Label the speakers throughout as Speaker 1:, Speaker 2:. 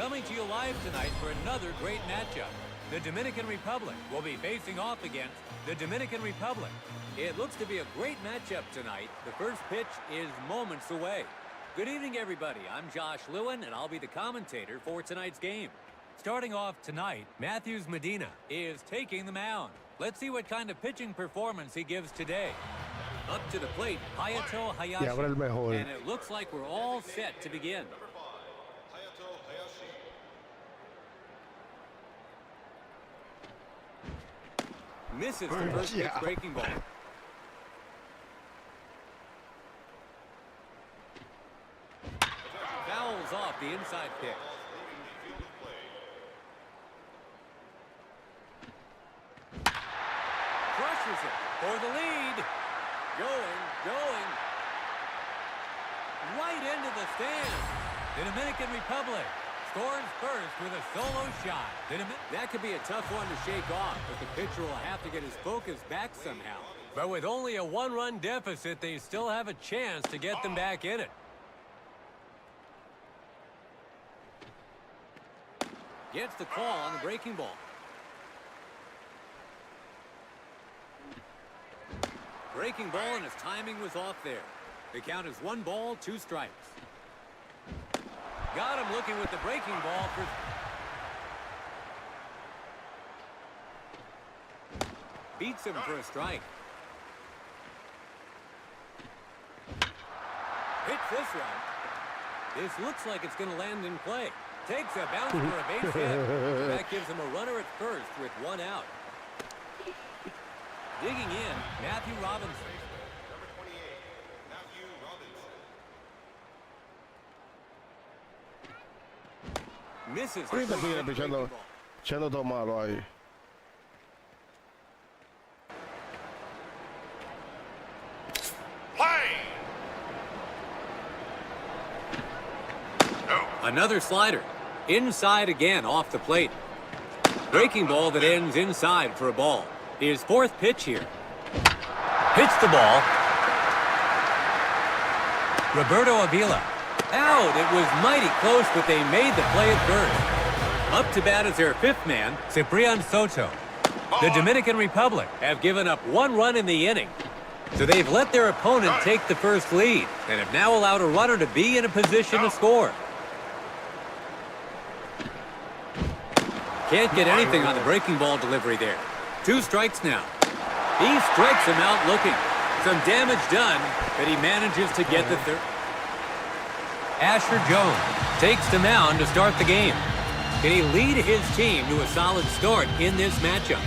Speaker 1: coming to you live tonight for another great matchup. The Dominican Republic will be facing off against the Dominican Republic. It looks to be a great matchup tonight. The first pitch is moments away. Good evening, everybody. I'm Josh Lewin, and I'll be the commentator for tonight's game. Starting off tonight, Matthews Medina is taking the mound. Let's see what kind of pitching performance he gives today. Up to the plate, Hayato Hayashi. And it looks like we're all set to begin. Misses the first pitch breaking ball. Fouls off the inside pitch. Crushes it for the lead. Going. Right into the stands. The Dominican Republic scores first with a solo shot. That could be a tough one to shake off, but the pitcher will have to get his focus back somehow. But with only a one-run deficit, they still have a chance to get them back in it. Gets the call on the breaking ball. Breaking ball, and his timing was off there. The count is 1 ball, 2 strikes. Got him looking with the breaking ball for... Beats him for a strike. Hits this one. This looks like it's going to land in play. Takes a bounce for a base hit. That gives him a runner at first with 1 out. Digging in, Matthew Robinson.
Speaker 2: Number 28, Matthew Robinson.
Speaker 1: Misses.
Speaker 3: Echando todo malo ahí.
Speaker 1: Another slider. Inside again, off the plate. Breaking ball that ends inside for a ball. His 4th pitch here. Hits the ball. Roberto Avila. Out. It was mighty close, but they made the play at first. Up to bat is their 5th man, Ciprian Soto. The Dominican Republic have given up 1 run in the inning. So they've let their opponent take the first lead and have now allowed a runner to be in a position to score. Can't get anything on the breaking ball delivery there. 2 strikes now. He strikes him out looking. Some damage done, but he manages to get the third. Asher Jones takes the mound to start the game. Can he lead his team to a solid start in this matchup?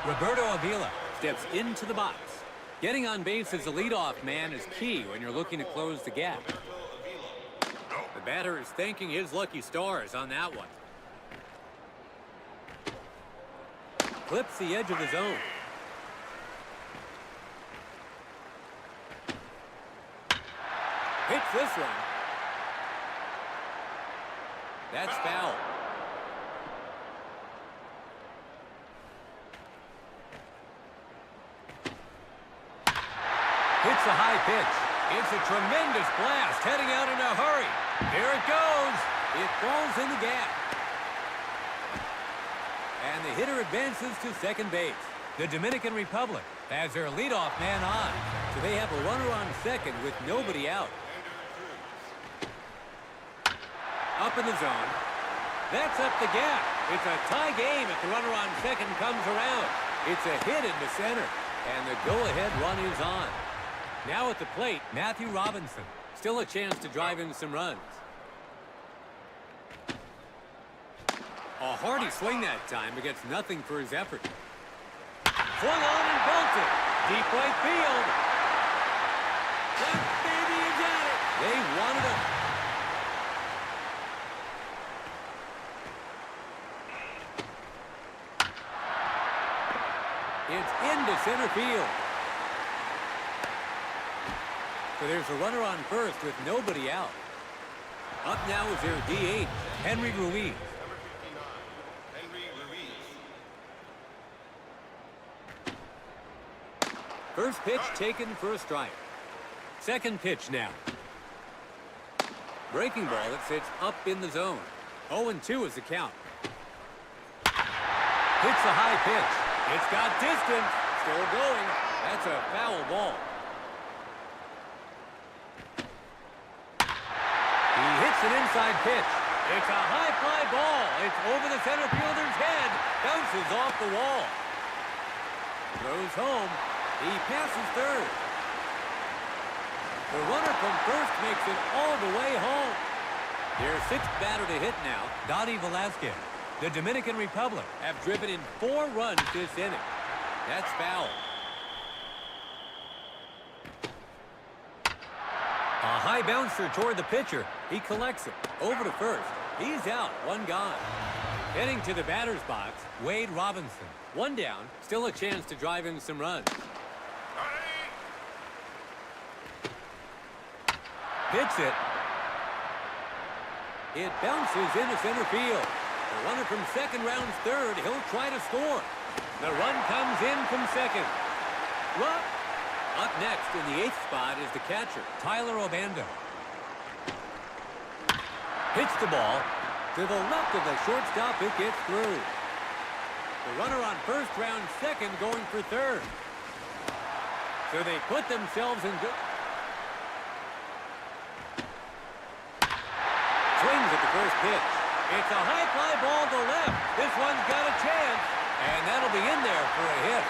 Speaker 1: Roberto Avila steps into the box. Getting on base as a leadoff man is key when you're looking to close the gap. The batter is thanking his lucky stars on that one. Clips the edge of the zone. Hits this one. That's foul. Hits a high pitch. It's a tremendous blast heading out in a hurry. Here it goes. It falls in the gap. And the hitter advances to second base. The Dominican Republic has their leadoff man on. So they have a runner on second with nobody out. Up in the zone. That's up the gap. It's a tie game if the runner on second comes around. It's a hit into center. And the go-ahead run is on. Now at the plate, Matthew Robinson. Still a chance to drive in some runs. A hearty swing that time, but gets nothing for his effort. Swung on and belted. Deep right field. That baby is at it. They wanted him. It's into center field. So there's a runner on first with nobody out. Up now is their DH, Henry Ruiz. First pitch taken for a strike. Second pitch now. Breaking ball that sits up in the zone. 0-2 is the count. Hits a high pitch. It's got distance. Still going. That's a foul ball. He hits an inside pitch. It's a high fly ball. It's over the center fielder's head. Bounces off the wall. Throws home. He passes third. The runner from first makes it all the way home. Their sixth batter to hit now, Dottie Velasquez. The Dominican Republic have driven in 4 runs this inning. That's foul. A high bouncer toward the pitcher. He collects it. Over to first. He's out. 1 gone. Heading to the batter's box, Wade Robinson. 1 down. Still a chance to drive in some runs. Hits it. It bounces into center field. The runner from second rounds third. He'll try to score. The run comes in from second. Up next in the 8th spot is the catcher, Tyler Obando. Hits the ball. To the left of the shortstop, it gets through. The runner on first round second going for third. So they put themselves in good... Swings at the first pitch. It's a high fly ball to left. This one's got a chance. And that'll be in there for a hit.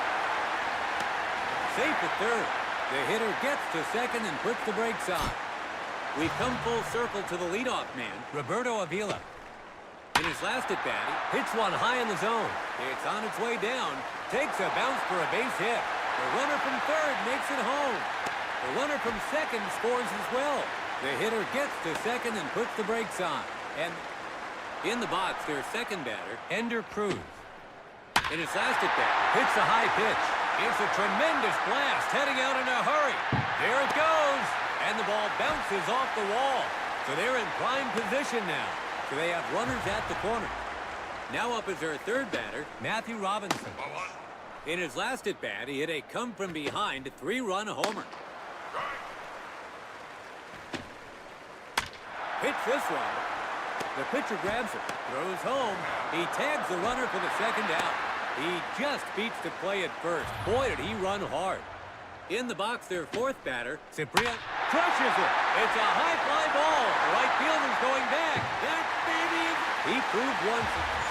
Speaker 1: Safe at third. The hitter gets to second and puts the brakes on. We've come full circle to the leadoff man, Roberto Avila. In his last at-bat, he hits one high in the zone. It's on its way down. Takes a bounce for a base hit. The runner from third makes it home. The runner from second scores as well. The hitter gets to second and puts the brakes on. And in the box, their second batter, Ender Cruz. In his last at-bat, hits a high pitch. It's a tremendous blast, heading out in a hurry. There it goes, and the ball bounces off the wall. So they're in prime position now. So they have runners at the corner. Now up is their third batter, Matthew Robinson. In his last at-bat, he hit a come-from-behind 3-run homer. Hits this one. The pitcher grabs it, throws home. He tags the runner for the second out. He just beats the play at first. Boy, did he run hard. In the box, their fourth batter, Ciprian, crushes it. It's a high fly ball. The right fielder's going back. That baby, he proved once.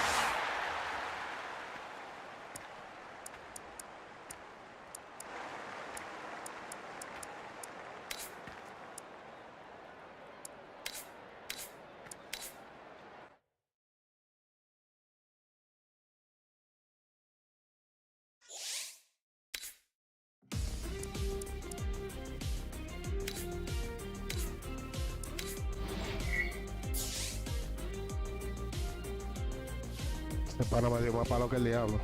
Speaker 3: Este pana me dio más palo que el diablo.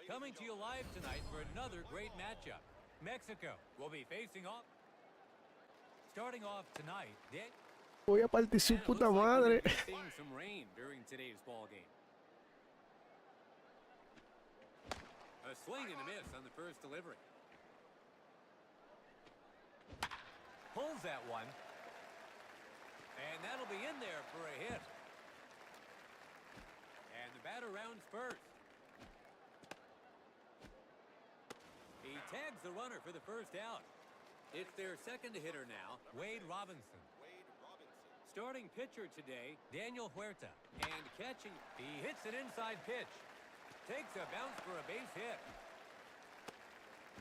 Speaker 1: Coming to you live tonight for another great matchup. Mexico will be facing off. Starting off tonight,
Speaker 3: Voy a partir su
Speaker 1: and it
Speaker 3: puta
Speaker 1: looks like we're
Speaker 3: madre.
Speaker 1: gonna be seeing some rain during today's ball game. A swing and a miss on the first delivery. Pulls that one. And that'll be in there for a hit. And the batter rounds first. He tags the runner for the first out. It's their second hitter now, Wade Robinson. Starting pitcher today, Daniel Huerta. And catching, he hits an inside pitch. Takes a bounce for a base hit.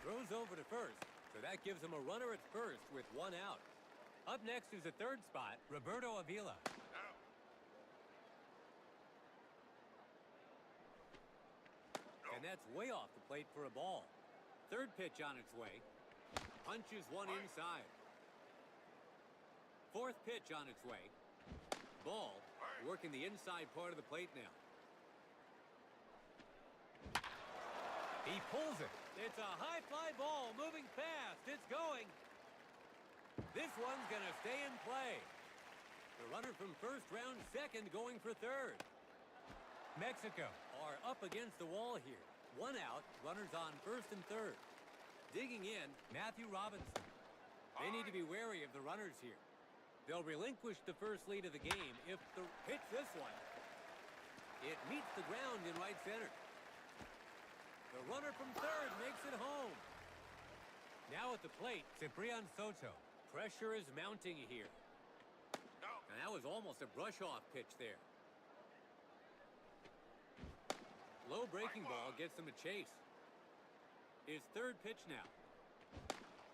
Speaker 1: Throws over to first, so that gives him a runner at first with one out. Up next is the third spot, Roberto Avila. And that's way off the plate for a ball. Third pitch on its way. Punches one inside. Fourth pitch on its way. Ball, working the inside part of the plate now. He pulls it. It's a high fly ball moving fast. It's going. This one's going to stay in play. The runner from first round second going for third. Mexico are up against the wall here. One out, runners on first and third. Digging in, Matthew Robinson. They need to be wary of the runners here. They'll relinquish the first lead of the game if the hits this one. It meets the ground in right center. The runner from third makes it home. Now at the plate, Ciprian Soto. Pressure is mounting here. And that was almost a brush-off pitch there. Low breaking ball gets him a chase. His third pitch now.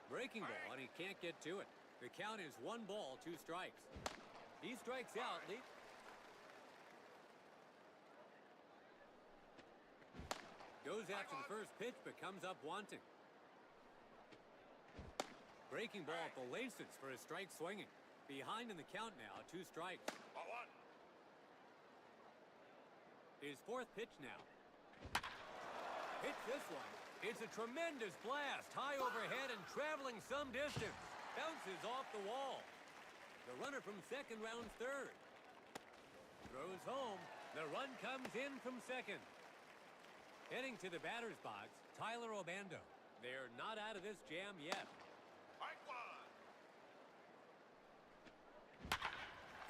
Speaker 1: Breaking ball, and he can't get to it. The count is 1 ball, 2 strikes. He strikes out. Goes after the first pitch, but comes up wanting. Breaking ball at the laces for a strike swinging. Behind in the count now, 2 strikes. His fourth pitch now. Hits this one. It's a tremendous blast, high overhead and traveling some distance. Bounces off the wall. The runner from second rounds third. Throws home. The run comes in from second. Heading to the batter's box, Tyler Obando. They're not out of this jam yet.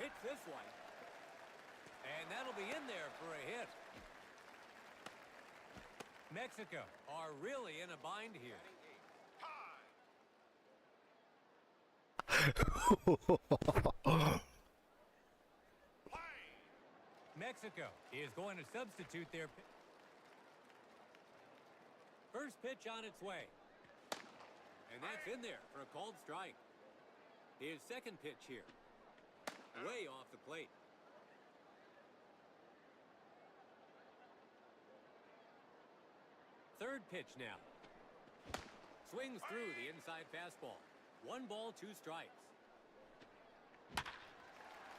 Speaker 1: Hits this one. And that'll be in there for a hit. Mexico are really in a bind here. Mexico is going to substitute their first pitch on its way. And that's in there for a called strike. His second pitch here. Way off the plate. Third pitch now. Swings through the inside fastball. 1 ball, 2 strikes.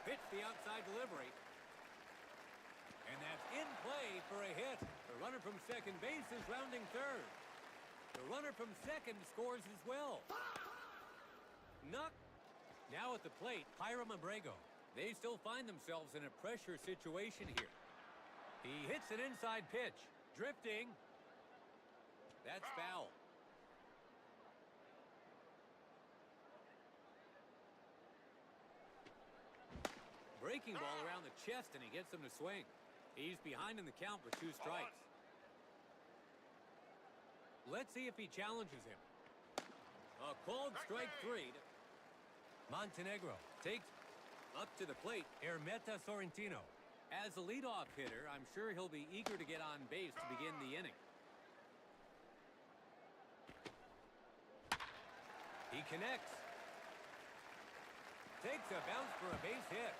Speaker 1: Hits the outside delivery. And that's in play for a hit. The runner from second base is rounding third. The runner from second scores as well. Knock. Now at the plate, Hiram Abrego. They still find themselves in a pressure situation here. He hits an inside pitch. Drifting. That's foul. Breaking ball around the chest, and he gets him to swing. He's behind in the count with 2 strikes. Let's see if he challenges him. A called strike 3. Montenegro takes up to the plate, Hermeta Sorrentino. As a leadoff hitter, I'm sure he'll be eager to get on base to begin the inning. He connects. Takes a bounce for a base hit.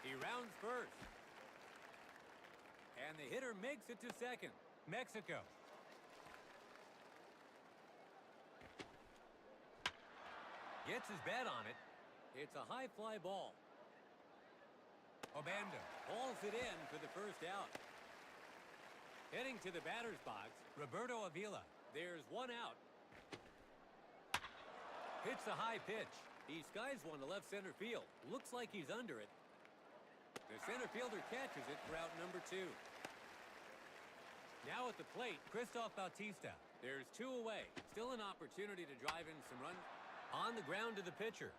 Speaker 1: He rounds first. And the hitter makes it to second. Mexico. Gets his bat on it. It's a high fly ball. Obando hauls it in for the first out. Heading to the batter's box, Roberto Avila. There's one out. Hits a high pitch. He skies one to left center field. Looks like he's under it. The center fielder catches it for out number 2. Now at the plate, Christoph Bautista. There's 2 away. Still an opportunity to drive in some runs. On the ground to the pitcher.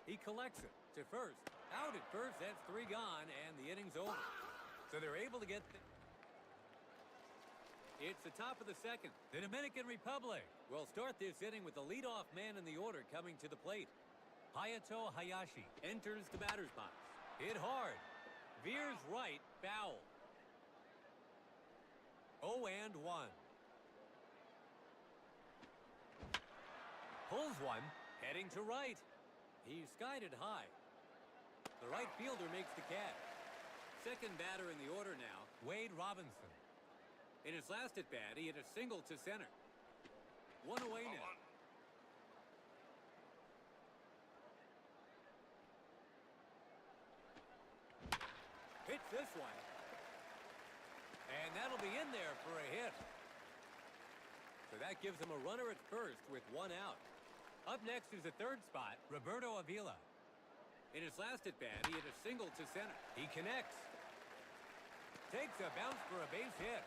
Speaker 1: He collects it to first. Out at first, that's 3 gone, and the inning's over. So they're able to get... It's the top of the second. The Dominican Republic will start this inning with the leadoff man in the order coming to the plate. Hayato Hayashi enters the batter's box. Hit hard. Veers right, foul. 0-1. Pulls one, heading to right. He's skied it high. The right fielder makes the catch. Second batter in the order now, Wade Robinson. In his last at-bat, he hit a single to center. 1 away now. Hits this one. And that'll be in there for a hit. So that gives him a runner at first with 1 out. Up next is the third spot, Roberto Avila. In his last at-bat, he hit a single to center. He connects. Takes a bounce for a base hit.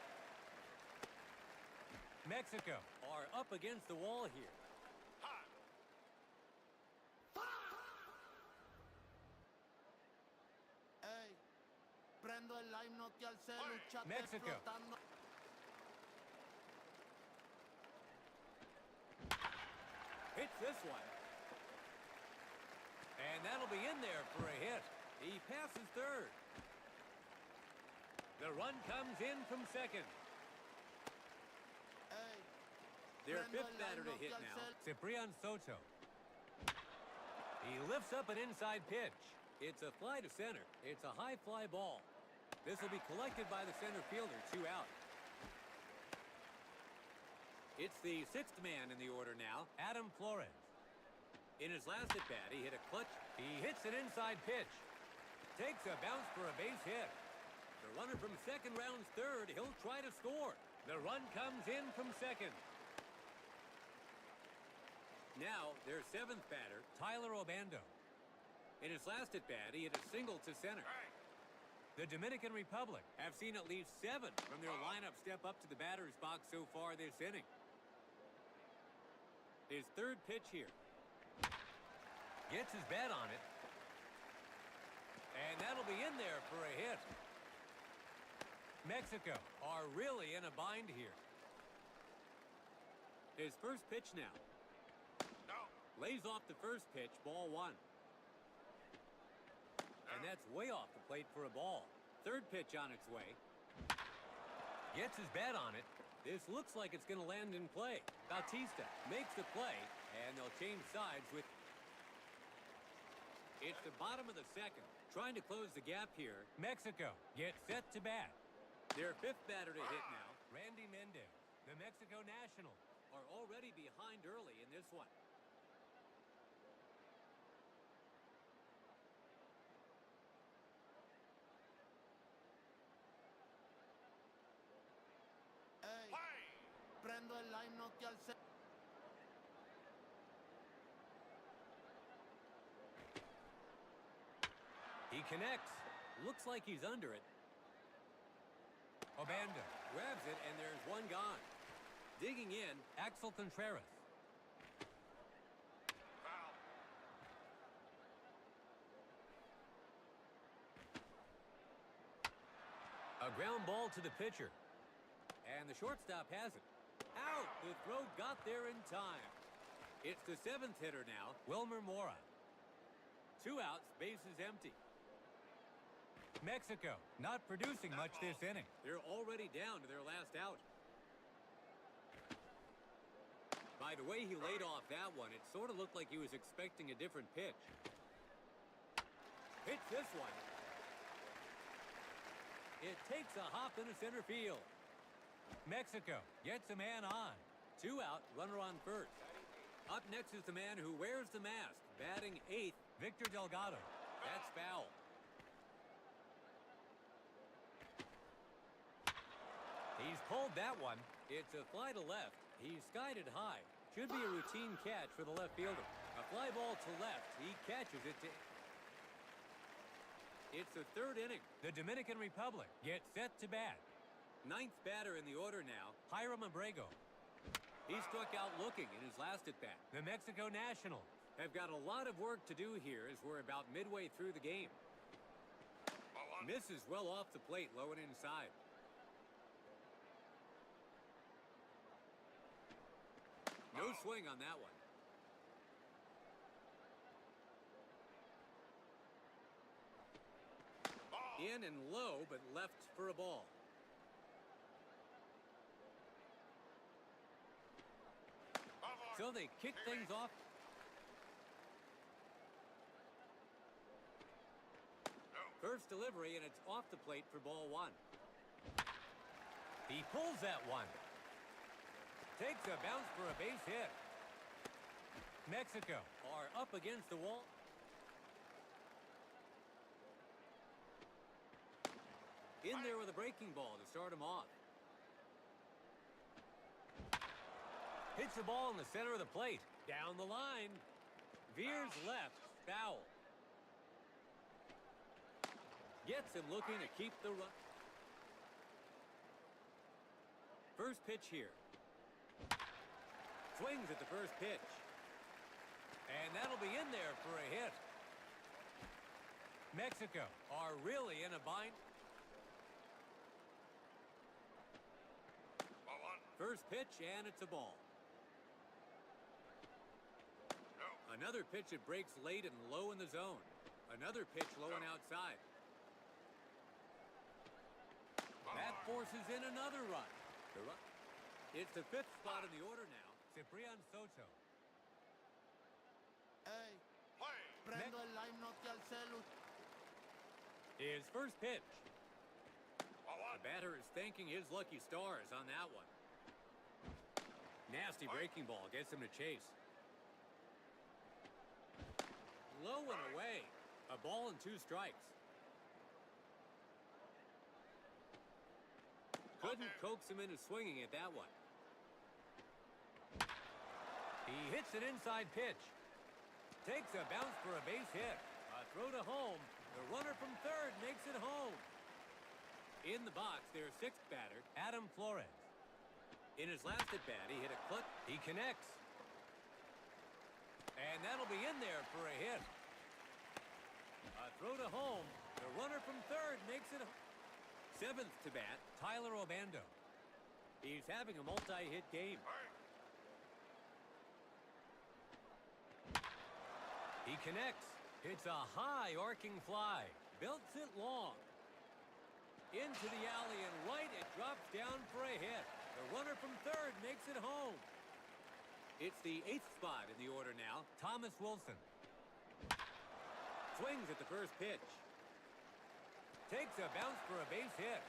Speaker 1: Mexico are up against the wall here.
Speaker 4: Hey, prendo el himno que al celu chat
Speaker 1: Mexico.
Speaker 4: explotando.
Speaker 1: Hits this one. And that'll be in there for a hit. He passes third. The run comes in from second.
Speaker 4: Hey,
Speaker 1: Their
Speaker 4: prendo
Speaker 1: fifth
Speaker 4: el
Speaker 1: batter to
Speaker 4: himno
Speaker 1: hit
Speaker 4: que al
Speaker 1: now,
Speaker 4: celu.
Speaker 1: Ciprian Soto. He lifts up an inside pitch. It's a fly to center. It's a high fly ball. This will be collected by the center fielder, 2 out. It's the 6th man in the order now, Adam Flores. In his last at-bat, he hit a clutch. He hits an inside pitch. Takes a bounce for a base hit. The runner from second rounds third. He'll try to score. The run comes in from second. Now, their 7th batter, Tyler Obando. In his last at-bat, he hit a single to center. The Dominican Republic have seen at least 7 from their lineup step up to the batter's box so far this inning. His third pitch here. Gets his bat on it. And that'll be in there for a hit. Mexico are really in a bind here. His first pitch now. Lays off the first pitch, ball 1. And that's way off the plate for a ball. Third pitch on its way. Gets his bat on it. This looks like it's going to land in play. Bautista makes the play, and they'll change sides with... It's the bottom of the second. Trying to close the gap here. Mexico gets set to bat. Their 5th batter to hit now, Randy Mendez. The Mexico Nationals are already behind early in this one.
Speaker 4: Hey, prendo el himno que al celu.
Speaker 1: He connects. Looks like he's under it. Obando grabs it, and there's 1 gone. Digging in, Axel Contreras. A ground ball to the pitcher. And the shortstop has it. Out! The throw got there in time. It's the 7th hitter now, Wilmer Mora. 2 outs, bases empty. Mexico not producing much this inning. They're already down to their last out. By the way he laid off that one, it sort of looked like he was expecting a different pitch. Hits this one. It takes a hop into center field. Mexico gets a man on. 2 out, runner on first. Up next is the man who wears the mask, batting 8th, Victor Delgado. That's foul. He's pulled that one. It's a fly to left. He's skied it high. Should be a routine catch for the left fielder. A fly ball to left. He catches it to... It's the third inning. The Dominican Republic gets set to bat. Ninth batter in the order now, Hiram Abrego. He struck out looking in his last at-bat. The Mexico Nationals have got a lot of work to do here as we're about midway through the game. Misses well off the plate, low and inside. No swing on that one. In and low, but left for a ball. So they kick things off. First delivery, and it's off the plate for ball one. He pulls that one. Takes a bounce for a base hit. Mexico are up against the wall. In there with a breaking ball to start him off. Hits the ball in the center of the plate. Down the line. Veers left. Foul. Gets him looking to keep the run. First pitch here. Swings at the first pitch. And that'll be in there for a hit. Mexico are really in a bind. First pitch, and it's a ball. Another pitch that breaks late and low in the zone. Another pitch low and outside. That forces in another run. It's the fifth spot in the order now. Ciprian Soto.
Speaker 4: Hey, prendo el himno al celu.
Speaker 1: His first pitch. The batter is thanking his lucky stars on that one. Nasty breaking ball gets him to chase. Low and away. A ball and two strikes. Couldn't coax him into swinging at that one. He hits an inside pitch. Takes a bounce for a base hit. A throw to home. The runner from third makes it home. In the box, their sixth batter, Adam Flores. In his last at-bat, he hit a clip. He connects. And that'll be in there for a hit. A throw to home. The runner from third makes it. Seventh to bat, Tyler Obando. He's having a multi-hit game. He connects. Hits a high arcing fly. Belts it long. Into the alley and right, it drops down for a hit. The runner from third makes it home. It's the eighth spot in the order now, Thomas Wilson. Swings at the first pitch. Takes a bounce for a base hit.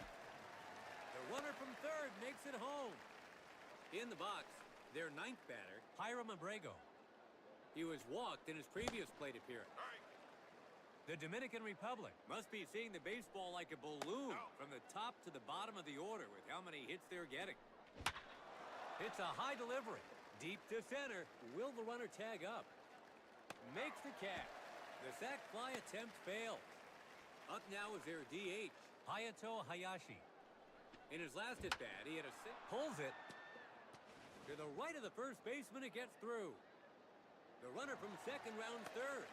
Speaker 1: The runner from third makes it home. In the box, their ninth batter, Hiram Abrego. He was walked in his previous plate appearance. The Dominican Republic must be seeing the baseball like a balloon from the top to the bottom of the order with how many hits they're getting. It's a high delivery. Deep to center. Will the runner tag up? Makes the catch. The sac fly attempt fails. Up now is their DH, Hayato Hayashi. In his last at-bat, he had a six. Pulls it. To the right of the first baseman, it gets through. The runner from second rounds third.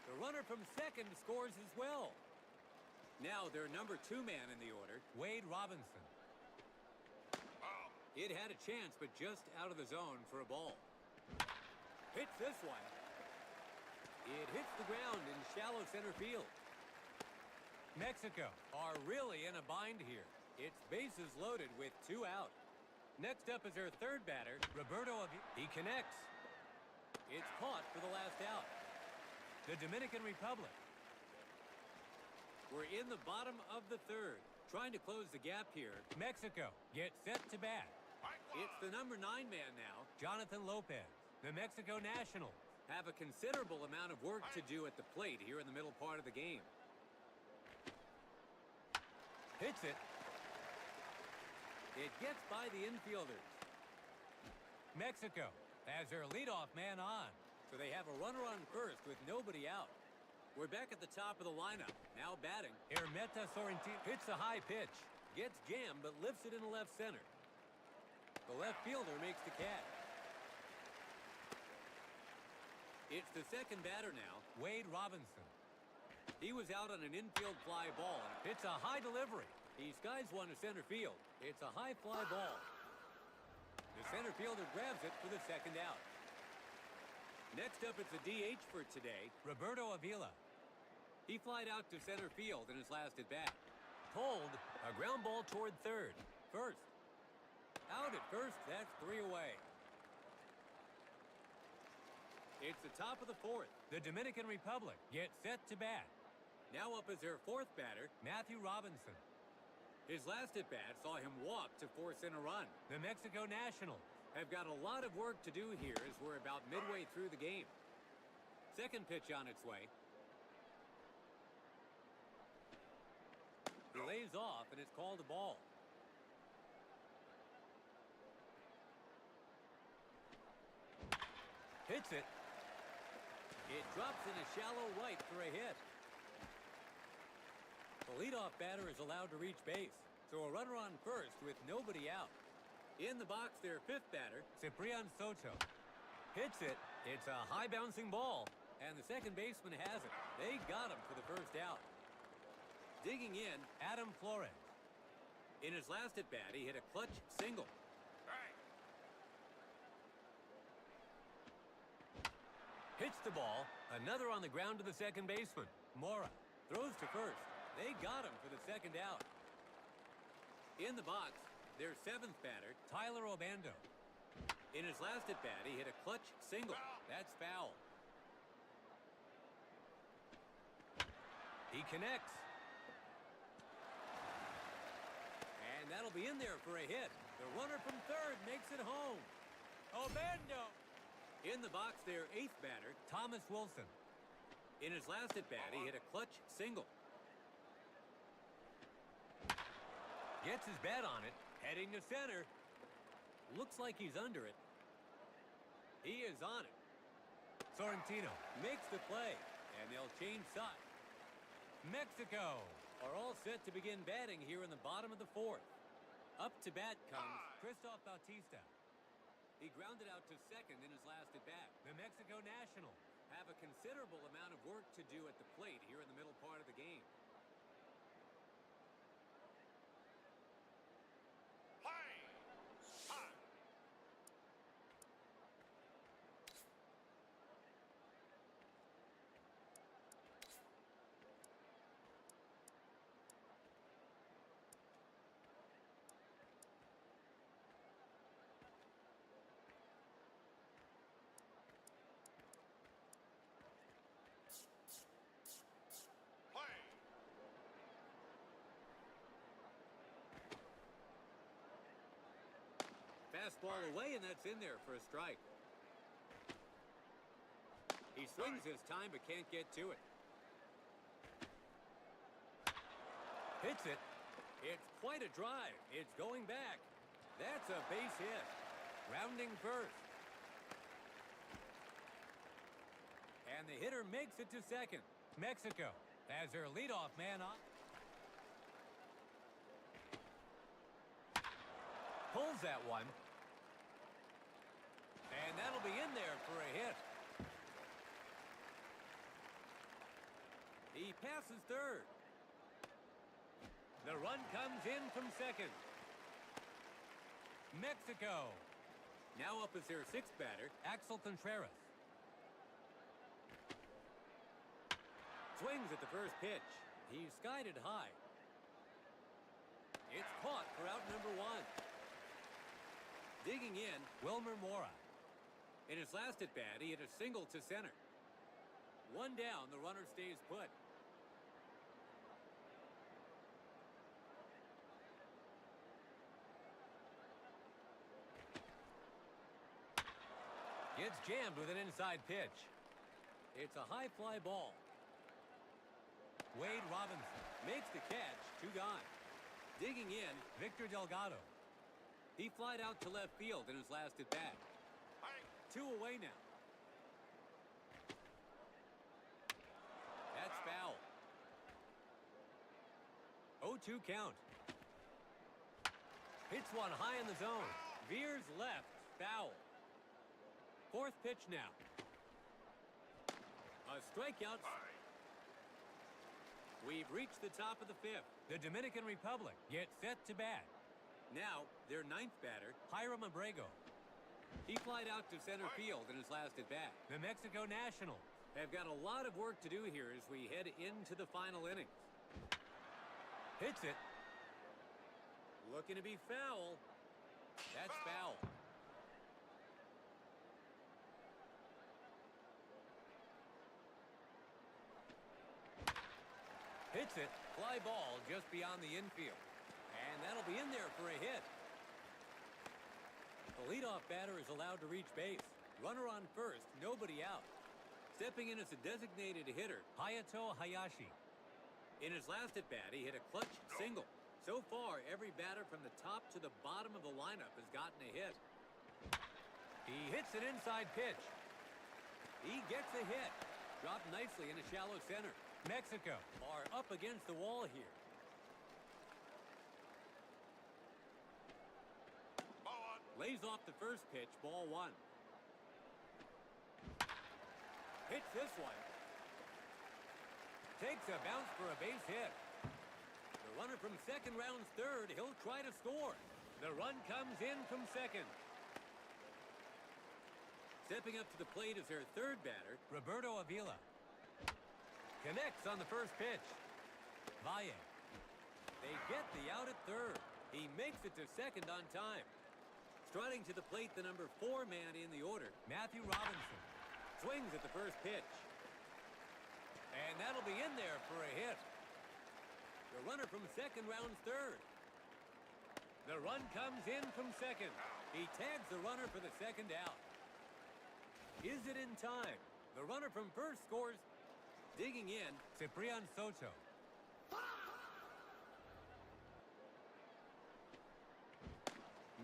Speaker 1: The runner from second scores as well. Now their number two man in the order, Wade Robinson. It had a chance, but just out of the zone for a ball. Hits this one. It hits the ground in shallow center field. Mexico are really in a bind here. It's bases loaded with two out. Next up is their third batter, Roberto. He connects. It's caught for the last out. The Dominican Republic. We're in the bottom of the third. Trying to close the gap here. Mexico gets set to bat. It's the number 9 man now, Jonathan Lopez. The Mexico Nationals have a considerable amount of work to do at the plate here in the middle part of the game. Hits it. It gets by the infielders. Mexico has their leadoff man on, so they have a runner on first with nobody out. We're back at the top of the lineup. Now batting. Hermeta Sorrentino hits a high pitch. Gets jammed, but lifts it into left center. The left fielder makes the catch. It's the second batter now, Wade Robinson. He was out on an infield fly ball. It's a high delivery. He skies one to center field. It's a high fly ball. The center fielder grabs it for the second out. Next up, it's a DH for today, Roberto Avila. He flied out to center field in his last at-bat. Pulled, a ground ball toward third. First. Out at first, that's 3 away. It's the top of the fourth. The Dominican Republic gets set to bat. Now up is their fourth batter, Matthew Robinson. His last at-bat saw him walk to force in a run. The Mexico Nationals have got a lot of work to do here as we're about midway through the game. Second pitch on its way. He lays off, and it's called a ball. Hits it. It drops in a shallow right for a hit. The leadoff batter is allowed to reach base, so a runner on first with nobody out. In the box, their fifth batter, Ciprian Soto. Hits it. It's a high bouncing ball, and the second baseman has it. They got him for the first out. Digging in, Adam Flores. In his last at-bat, he hit a clutch single. Hits the ball. Another on the ground to the second baseman. Mora throws to first. They got him for the second out. In the box, their seventh batter, Tyler Obando. In his last at-bat, he hit a clutch single. That's foul. He connects. And that'll be in there for a hit. The runner from third makes it home. Obando. In the box, their eighth batter, Thomas Wilson. In his last at-bat, he hit a clutch single. Gets his bat on it, heading to center. Looks like he's under it. He is on it. Sorrentino makes the play, and they'll change sides. Mexico are all set to begin batting here in the bottom of the fourth. Up to bat comes Christoph Bautista. He grounded out to second in his last at-bat. The Mexico Nationals have a considerable amount of work to do at the plate here in the middle part of the game. Fastball away, and that's in there for a strike. He swings this time, but can't get to it. Hits it. It's quite a drive. It's going back. That's a base hit. Rounding first. And the hitter makes it to second. Mexico has their leadoff man on. Pulls that one. And that'll be in there for a hit. He passes third. The run comes in from second. Mexico. Now up is their sixth batter, Axel Contreras. Swings at the first pitch. He's skied it high. It's caught for out number one. Digging in, Wilmer Mora. In his last at-bat, he hit a single to center. One down, the runner stays put. Gets jammed with an inside pitch. It's a high fly ball. Wade Robinson makes the catch, 2 gone. Digging in, Victor Delgado. He flied out to left field in his last at bat. 2 away now. That's foul. 0-2 count. Hits one high in the zone. Veers left. Foul. 4th pitch now. A strikeout. We've reached the top of the 5th. The Dominican Republic gets set to bat. Now, their 9th batter, Hiram Abrego. He flied out to center field in his last at bat. The Mexico Nationals have got a lot of work to do here as we head into the final innings. Hits it. Looking to be foul. That's foul. Hits it. Fly ball just beyond the infield. And that'll be in there for a hit. The leadoff batter is allowed to reach base. Runner on first, nobody out. Stepping in as a designated hitter, Hayato Hayashi. In his last at bat, he hit a clutch single. So far, every batter from the top to the bottom of the lineup has gotten a hit. He hits an inside pitch. He gets a hit. Dropped nicely in a shallow center. Mexico are up against the wall here. Lays off the first pitch, ball 1. Hits this one. Takes a bounce for a base hit. The runner from second rounds third. He'll try to score. The run comes in from second. Stepping up to the plate is their 3rd batter, Roberto Avila. Connects on the first pitch. Valle. They get the out at 3rd. He makes it to second on time. Striding to the plate, the number 4 man in the order, Matthew Robinson. Swings at the first pitch. And that'll be in there for a hit. The runner from second rounds 3rd. The run comes in from second. He tags the runner for the second out. Is it in time? The runner from first scores. Digging in, Ciprian Soto.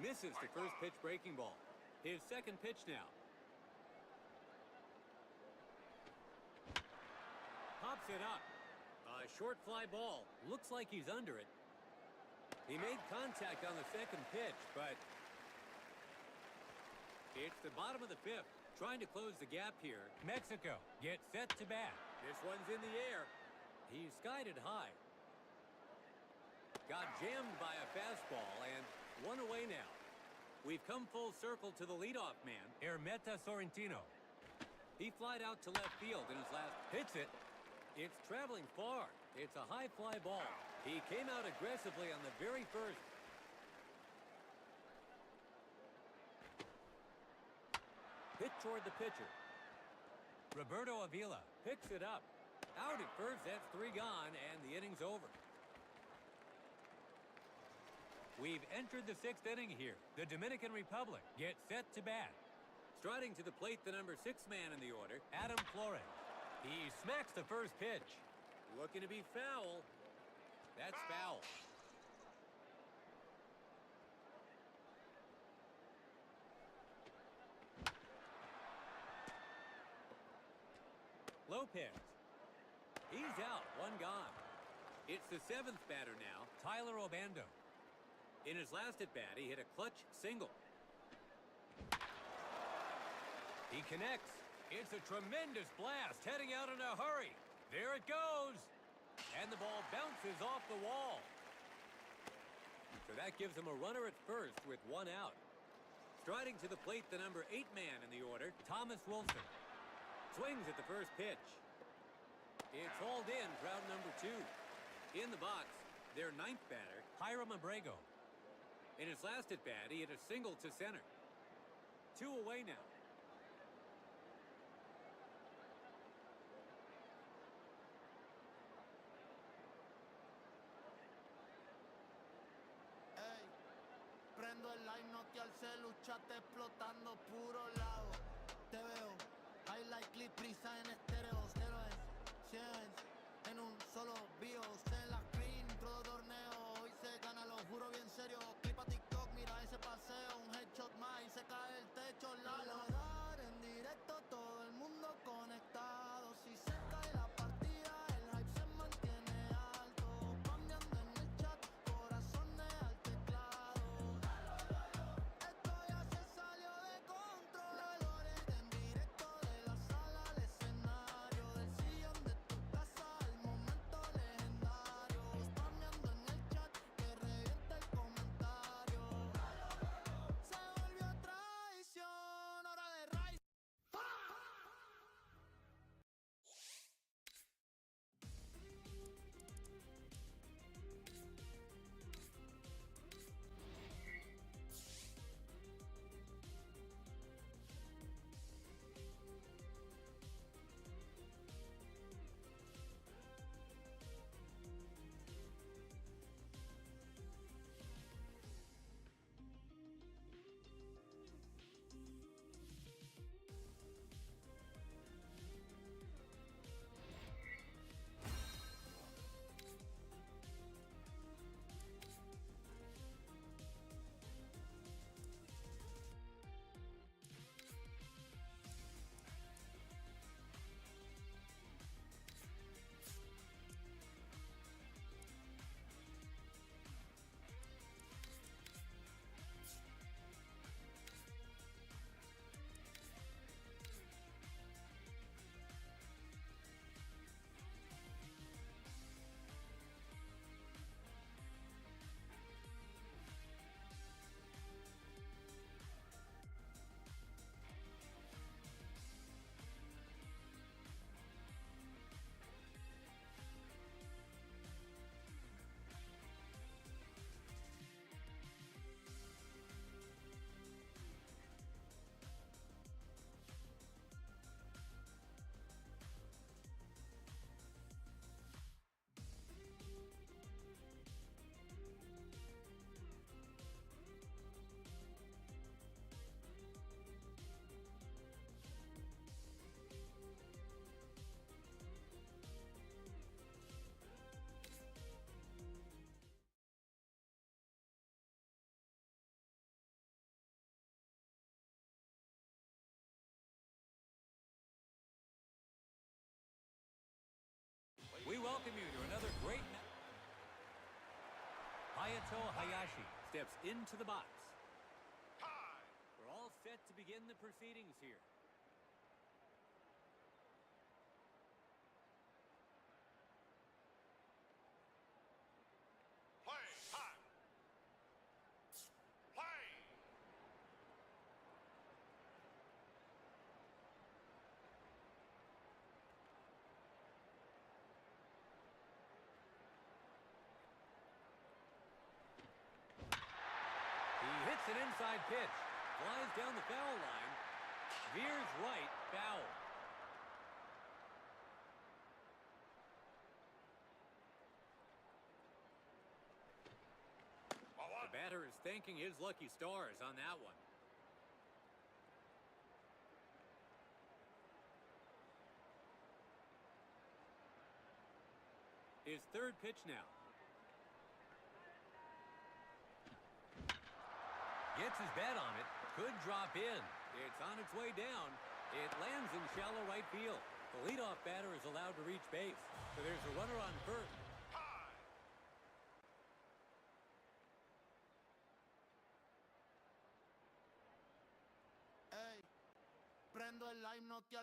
Speaker 1: Misses the first pitch breaking ball. His second pitch now. Pops it up. A short fly ball. Looks like he's under it. He made contact on the second pitch, but it's the bottom of the 5th. Trying to close the gap here. Mexico gets set to bat. This one's in the air. He's skied it high. Got jammed by a fastball and 1 away now. We've come full circle to the leadoff man, Hermeta Sorrentino. He flied out to left field in his last. Hits it. It's traveling far. It's a high fly ball. He came out aggressively on the very first. Hit toward the pitcher. Roberto Avila picks it up. Out at first, that's 3 gone, and the inning's over. We've entered the 6th inning here. The Dominican Republic gets set to bat. Striding to the plate, the number 6 man in the order, Adam Flores. He smacks the first pitch. Looking to be foul. That's foul. Lopez. He's out, 1 gone. It's the 7th batter now, Tyler Obando. In his last at bat, he hit a clutch single. He connects. It's a tremendous blast, heading out in a hurry. There it goes. And the ball bounces off the wall. So that gives him a runner at first with 1 out. Striding to the plate, the number 8 man in the order, Thomas Wilson. Swings at the first pitch. It's hauled in for out number 2. In the box, their 9th batter, Hiram Abrego. In his last at bat, he hit a single to center. 2 away now.
Speaker 4: Ey, prendo el line, no te alce, luchate explotando puro lado. Te veo, highlight clip, prisa en estéreo, steroids, cienes, en un solo bio, se la screen, todo torneo, hoy se gana, lo juro bien serio, clip a TikTok, mira ese se pasea, un headshot más y se cae el techo. Lalo dar en directo, todo el mundo conectado. Si se cae la partida, el hype se mantiene alto. Cambiando en el chat, corazones al teclado. Esto ya se salió de control. Valores en directo de la sala al escenario, del sillón de tu casa al momento legendario. Cambiando en el chat, que revienta el comentario. Se volvió traición, hora de raíz.
Speaker 1: We welcome you to another great match. Hayato Hayashi steps into the box. We're all set to begin the proceedings here.
Speaker 2: Play time. Play.
Speaker 1: He hits an inside pitch. Flies down the foul line. Veers right, foul. The batter is thanking his lucky stars on that one. His third pitch now. Gets his bat on it. Could drop in. It's on its way down. It lands in shallow right field. The leadoff batter is allowed to reach base. So there's a runner on first.
Speaker 4: Ey, prendo el live, no te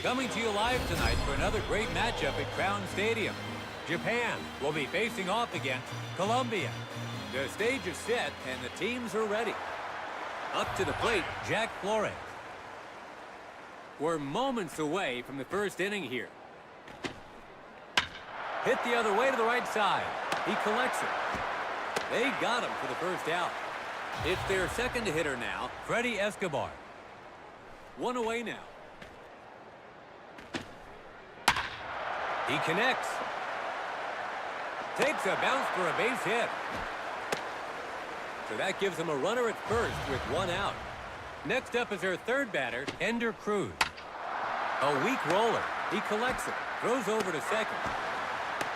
Speaker 1: Coming to you live tonight for another great matchup at Crown Stadium. Japan will be facing off against Colombia. The stage is set and the teams are ready. Up to the plate, Jack Flores. We're moments away from the first inning here. Hit the other way to the right side. He collects it. They got him for the first out. It's their second hitter now, Freddie Escobar. One away now. He connects. Takes a bounce for a base hit. So that gives him a runner at first with one out. Next up is their third batter, Ender Cruz. A weak roller. He collects it. Throws over to second.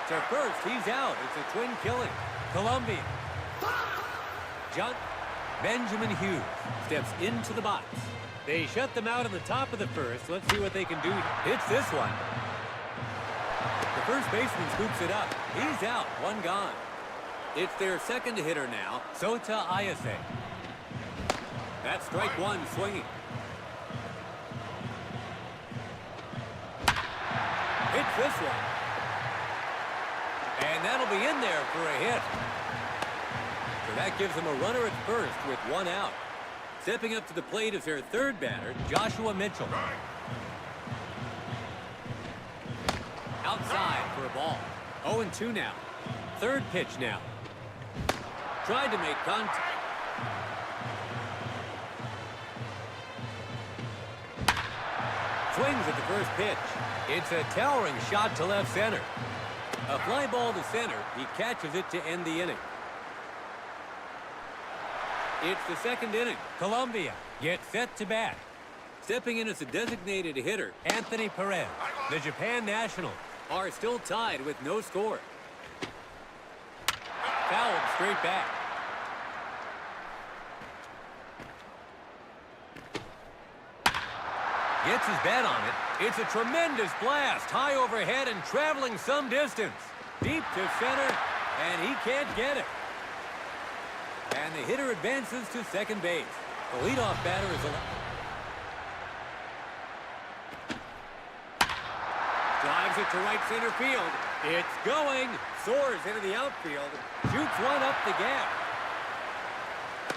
Speaker 1: To first, he's out. It's a twin killing. Colombia. Benjamin Hughes steps into the box. They shut them out on the top of the first. Let's see what they can do. Hits this one. The first baseman scoops it up. He's out. One gone. It's their second hitter now, Sota Ayase. That's strike one swinging. Hits this one. And that'll be in there for a hit. So that gives him a runner at first with one out. Stepping up to the plate is their third batter, Joshua Mitchell. Outside for a ball. 0-2 now. Third pitch now. Tried to make contact. Swings at the first pitch. It's a towering shot to left center. A fly ball to center. He catches it to end the inning. It's the second inning. Colombia gets set to bat. Stepping in as a designated hitter, Anthony Perez. The Japan Nationals are still tied with no score. Fouled straight back. Gets his bat on it. It's a tremendous blast, high overhead and traveling some distance. Deep to center, and he can't get it. And the hitter advances to second base. The leadoff batter is drives it to right center field. It's going. Soars into the outfield. Shoots one up the gap.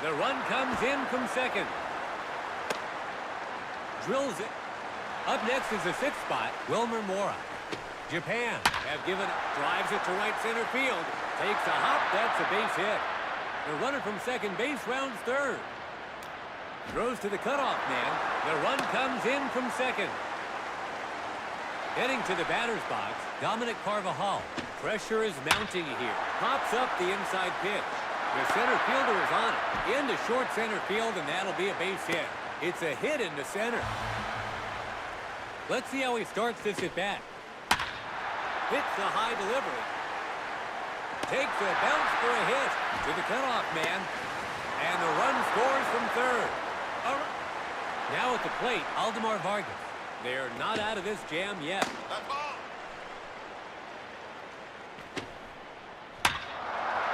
Speaker 1: The run comes in from second. Drills it. Up next is the sixth spot, Wilmer Mora. Japan have given it. Drives it to right center field. Takes a hop. That's a base hit. The runner from second base rounds third. Throws to the cutoff man. The run comes in from second. Heading to the batter's box, Dominic Carvajal. Pressure is mounting here. Pops up the inside pitch. The center fielder is on it. Into short center field, and that'll be a base hit. It's a hit into center. Let's see how he starts this at bat. Hits a high delivery. Takes a bounce for a hit to the cutoff man. And the run scores from third. Now at the plate, Aldemar Vargas. They're not out of this jam yet.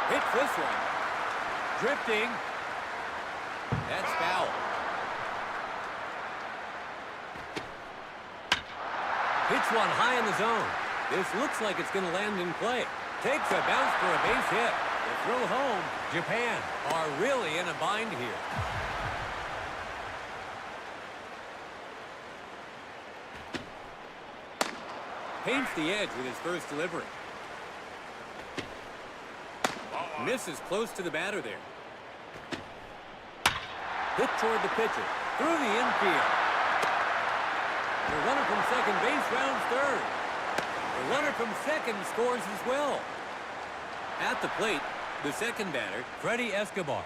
Speaker 1: Hits this one. Drifting. That's foul. Hits one high in the zone. This looks like it's going to land in play. Takes a bounce for a base hit. The throw home. Japan are really in a bind here. Paints the edge with his first delivery. Misses close to the batter there. Hit toward the pitcher. Through the infield. The runner from second base rounds third. The runner from second scores as well. At the plate, the second batter, Freddie Escobar.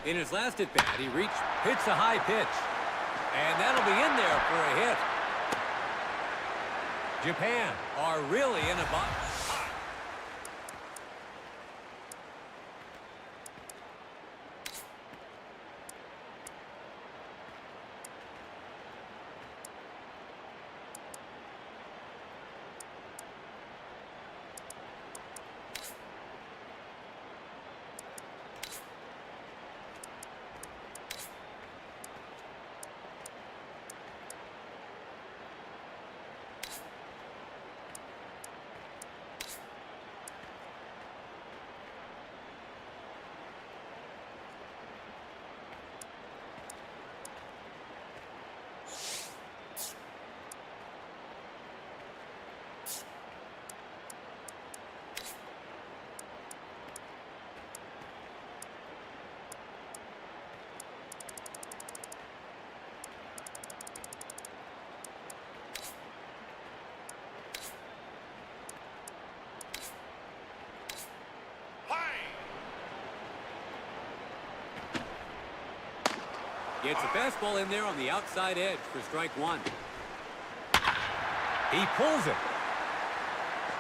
Speaker 1: In his last at-bat, he hits a high pitch. And that'll be in there for a hit. Japan are really in a bind. Gets a fastball in there on the outside edge for strike one. He pulls it.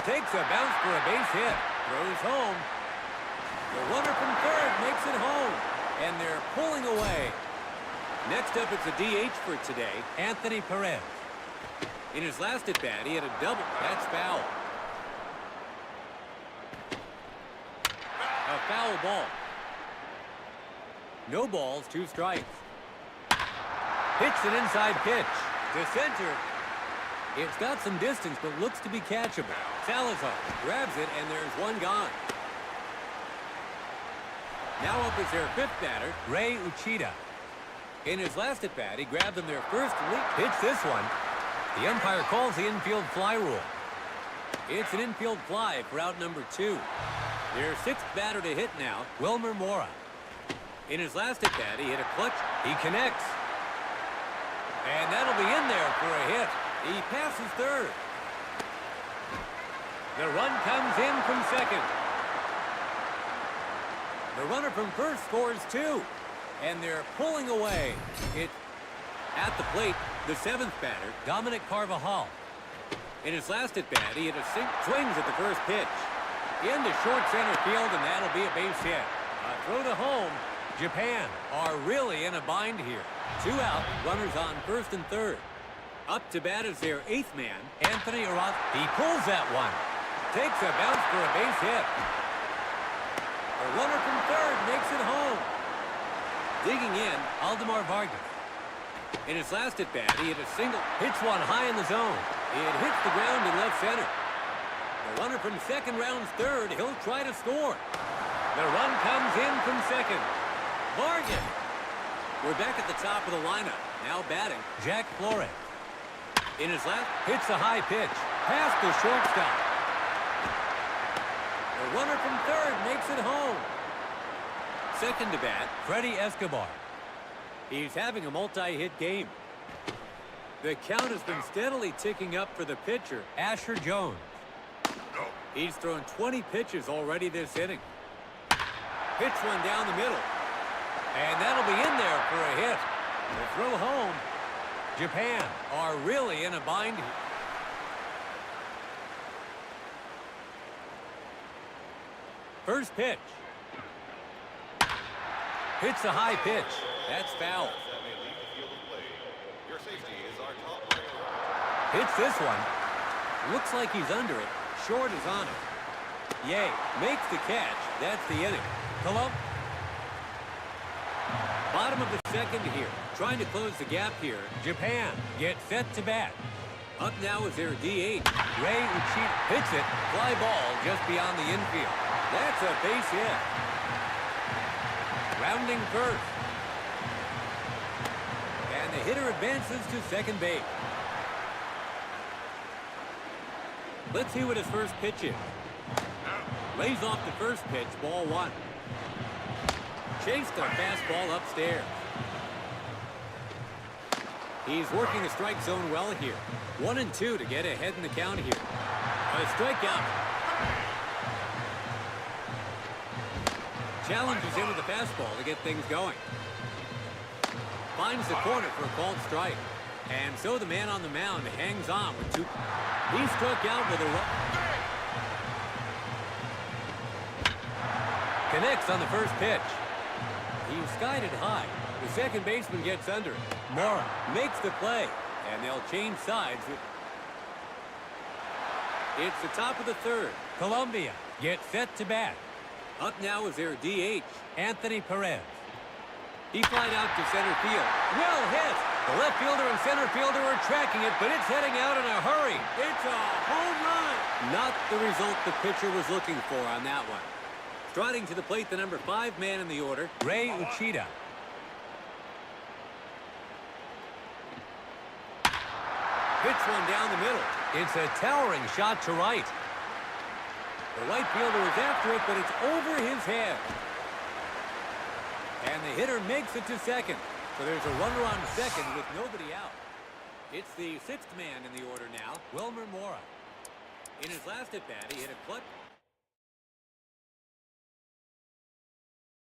Speaker 1: Takes a bounce for a base hit. Throws home. The runner from third makes it home. And they're pulling away. Next up, it's a DH for today, Anthony Perez. In his last at-bat, he had a double. That's foul. A foul ball. No balls, 2 strikes. Hits an inside pitch to center. It's got some distance, but looks to be catchable. Salazar grabs it, and there's one gone. Now up is their 5th batter, Ray Uchida. In his last at-bat, he grabbed them their first lead. Hits this one. The umpire calls the infield fly rule. It's an infield fly for out number 2. Their 6th batter to hit now, Wilmer Mora. In his last at-bat, he hit a clutch. He connects. And that'll be in there for a hit. He passes third. The run comes in from second. The runner from first scores 2. And they're pulling away. It at the plate, the 7th batter, Dominic Carvajal. In his last at-bat, he hit a swings at the first pitch. Into short center field, and that'll be a base hit. A throw to home. Japan are really in a bind here. 2 out, runners on first and third. Up to bat is their 8th man, Anthony Arroz. He pulls that one. Takes a bounce for a base hit. The runner from third makes it home. Digging in, Aldemar Vargas. In his last at-bat, he hit a single. Hits one high in the zone. It hits the ground in left center. The runner from second rounds third. He'll try to score. The run comes in from second. Vargas. We're back at the top of the lineup. Now batting, Jack Flores. In his last, hits a high pitch. Past the shortstop. The runner from third makes it home. Second to bat, Freddie Escobar. He's having a multi-hit game. The count has been steadily ticking up for the pitcher, Asher Jones. He's thrown 20 pitches already this inning. Hits one down the middle. And that'll be in there for a hit. The throw home. Japan are really in a bind. First pitch. Hits a high pitch. That's foul.
Speaker 2: Your safety is our top priority.
Speaker 1: Hits this one. Looks like he's under it. Short is on it. Yay. Makes the catch. That's the inning. Hello? Bottom of the second here. Trying to close the gap here. Japan gets set to bat. Up now is their DH. Ray Uchida hits it. Fly ball just beyond the infield. That's a base hit. Rounding first. And the hitter advances to second base. Let's see what his first pitch is. Lays off the first pitch, ball 1. Chased a fastball upstairs. He's working the strike zone well here. 1 and 2 to get ahead in the count here. A strikeout. Challenges him with the fastball to get things going. Finds the corner for a called strike. And so the man on the mound hangs on with 2. He struck out with a run. Connects on the first pitch. He's skied it high. The second baseman gets under it. Mora makes the play. And they'll change sides. It's the top of the third. Colombia gets set to bat. Up now is their DH, Anthony Perez. He flied out to center field. Well hit! The left fielder and center fielder are tracking it, but it's heading out in a hurry. It's a home run! Not the result the pitcher was looking for on that one. Striding to the plate, the number 5 man in the order, Ray Uchida. Hits one down the middle. It's a towering shot to right. The right fielder is after it, but it's over his head. And the hitter makes it to second. So there's a runner on second with nobody out. It's the 6th man in the order now, Wilmer Mora. In his last at-bat, he hit a clutch.